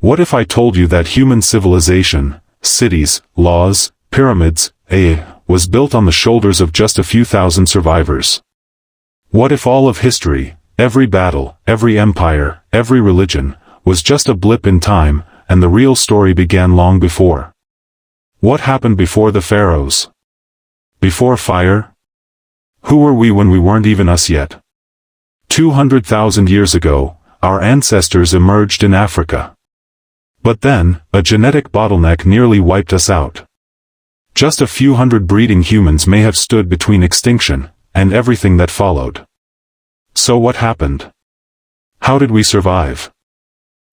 What if I told you that human civilization, cities, laws, pyramids, was built on the shoulders of just a few thousand survivors? What if all of history, every battle, every empire, every religion, was just a blip in time, and the real story began long before? What happened before the pharaohs? Before fire? Who were we when we weren't even us yet? 200,000 years ago, our ancestors emerged in Africa. But then, a genetic bottleneck nearly wiped us out. Just a few hundred breeding humans may have stood between extinction and everything that followed. So what happened? How did we survive?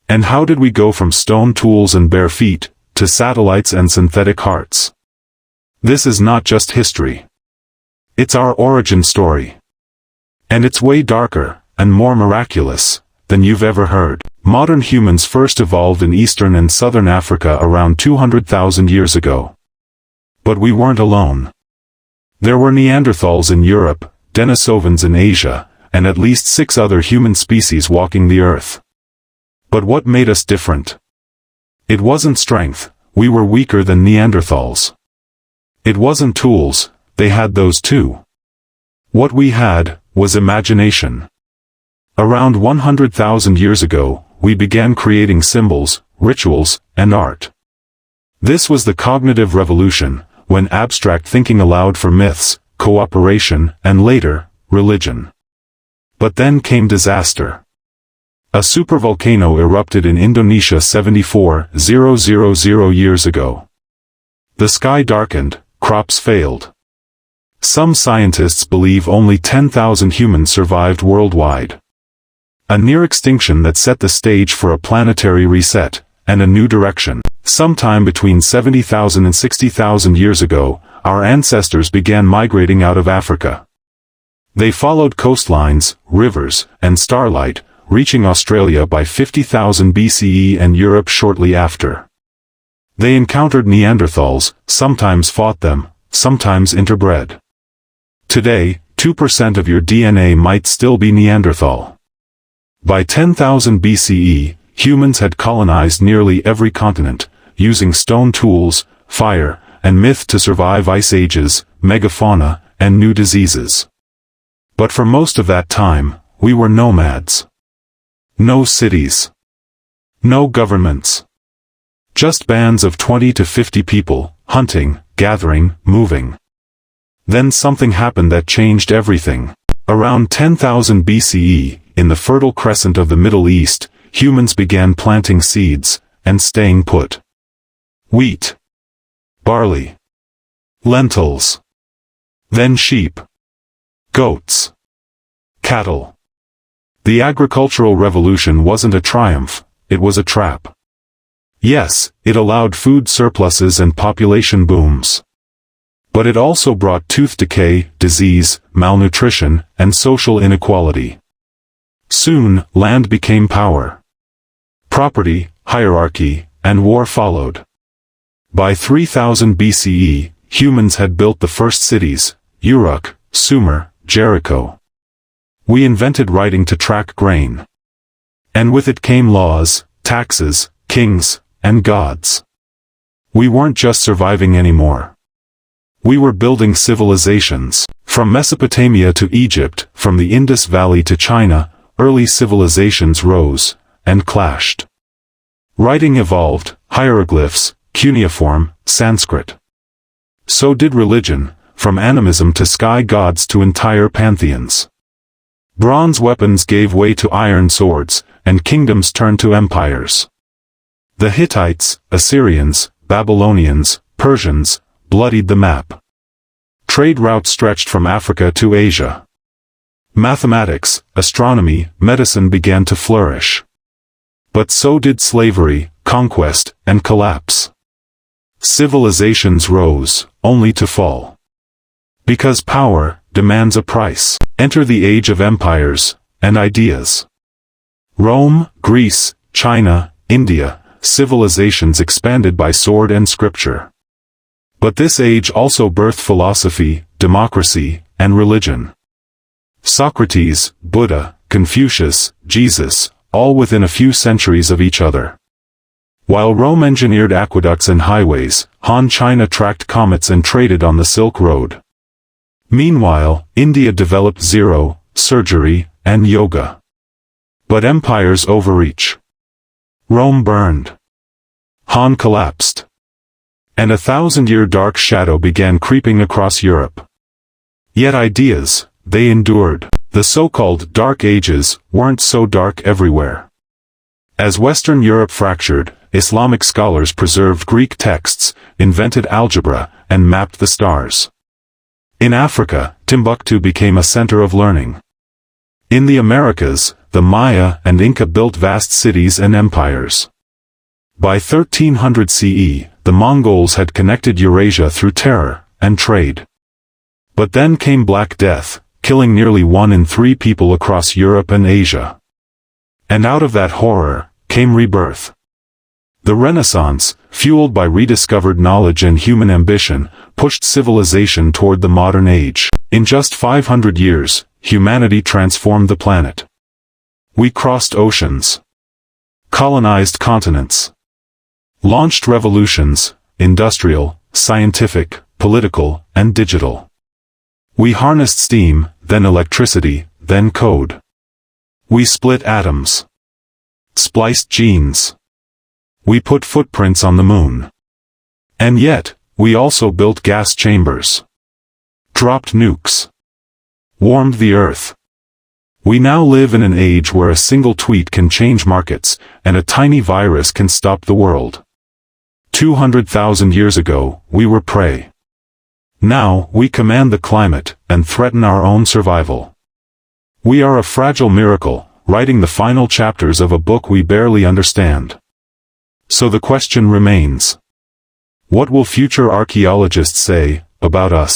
And how did we go from stone tools and bare feet to satellites and synthetic hearts? This is not just history. It's our origin story. And it's way darker and more miraculous than you've ever heard. Modern humans first evolved in eastern and southern Africa around 200,000 years ago. But we weren't alone. There were Neanderthals in Europe, Denisovans in Asia, and at least 6 other human species walking the earth. But what made us different? It wasn't strength, we were weaker than Neanderthals. It wasn't tools, they had those too. What we had was imagination. Around 100,000 years ago, we began creating symbols, rituals, and art. This was the cognitive revolution, when abstract thinking allowed for myths, cooperation, and later, religion. But then came disaster. A supervolcano erupted in Indonesia 74,000 years ago. The sky darkened, crops failed. Some scientists believe only 10,000 humans survived worldwide. A near-extinction that set the stage for a planetary reset, and a new direction. Sometime between 70,000 and 60,000 years ago, our ancestors began migrating out of Africa. They followed coastlines, rivers, and starlight, reaching Australia by 50,000 BCE and Europe shortly after. They encountered Neanderthals, sometimes fought them, sometimes interbred. Today, 2% of your DNA might still be Neanderthal. By 10,000 BCE, humans had colonized nearly every continent, using stone tools, fire, and myth to survive ice ages, megafauna, and new diseases. But for most of that time, we were nomads. No cities. No governments. Just bands of 20 to 50 people, hunting, gathering, moving. Then something happened that changed everything. Around 10,000 BCE, in the Fertile Crescent of the Middle East, humans began planting seeds, and staying put. Wheat. Barley. Lentils. Then sheep. Goats. Cattle. The agricultural revolution wasn't a triumph, it was a trap. Yes, it allowed food surpluses and population booms. But it also brought tooth decay, disease, malnutrition, and social inequality. Soon, land became power. Property, hierarchy, and war followed. By 3000 BCE, humans had built the first cities, Uruk, Sumer, Jericho. We invented writing to track grain. And with it came laws, taxes, kings, and gods. We weren't just surviving anymore. We were building civilizations. From Mesopotamia to Egypt, from the Indus Valley to China, early civilizations rose, and clashed. Writing evolved, hieroglyphs, cuneiform, Sanskrit. So did religion, from animism to sky gods to entire pantheons. Bronze weapons gave way to iron swords, and kingdoms turned to empires. The Hittites, Assyrians, Babylonians, Persians, bloodied the map. Trade routes stretched from Africa to Asia. Mathematics, astronomy, medicine began to flourish. But so did slavery, conquest, and collapse. Civilizations rose, only to fall. Because power demands a price. Enter the age of empires and ideas. Rome, Greece, China, India, civilizations expanded by sword and scripture. But this age also birthed philosophy, democracy, and religion. Socrates, Buddha, Confucius, Jesus, all within a few centuries of each other. While Rome engineered aqueducts and highways, Han China tracked comets and traded on the Silk Road. Meanwhile, India developed zero, surgery, and yoga. But empires overreach. Rome burned. Han collapsed. And a 1,000-year dark shadow began creeping across Europe. Yet ideas, they endured. The so-called Dark Ages weren't so dark everywhere. As Western Europe fractured, Islamic scholars preserved Greek texts, invented algebra, and mapped the stars. In Africa, Timbuktu became a center of learning. In the Americas, the Maya and Inca built vast cities and empires. By 1300 CE, the Mongols had connected Eurasia through terror and trade. But then came Black Death, killing nearly 1 in 3 people across Europe and Asia. And out of that horror, came rebirth. The Renaissance, fueled by rediscovered knowledge and human ambition, pushed civilization toward the modern age. In just 500 years, humanity transformed the planet. We crossed oceans, colonized continents, launched revolutions, industrial, scientific, political, and digital. We harnessed steam, then electricity, then code. We split atoms, spliced genes. We put footprints on the moon. And yet, we also built gas chambers, dropped nukes, warmed the earth. We now live in an age where a single tweet can change markets, and a tiny virus can stop the world. 200,000 years ago, we were prey. Now, we command the climate, and threaten our own survival. We are a fragile miracle, writing the final chapters of a book we barely understand. So the question remains. What will future archaeologists say about us?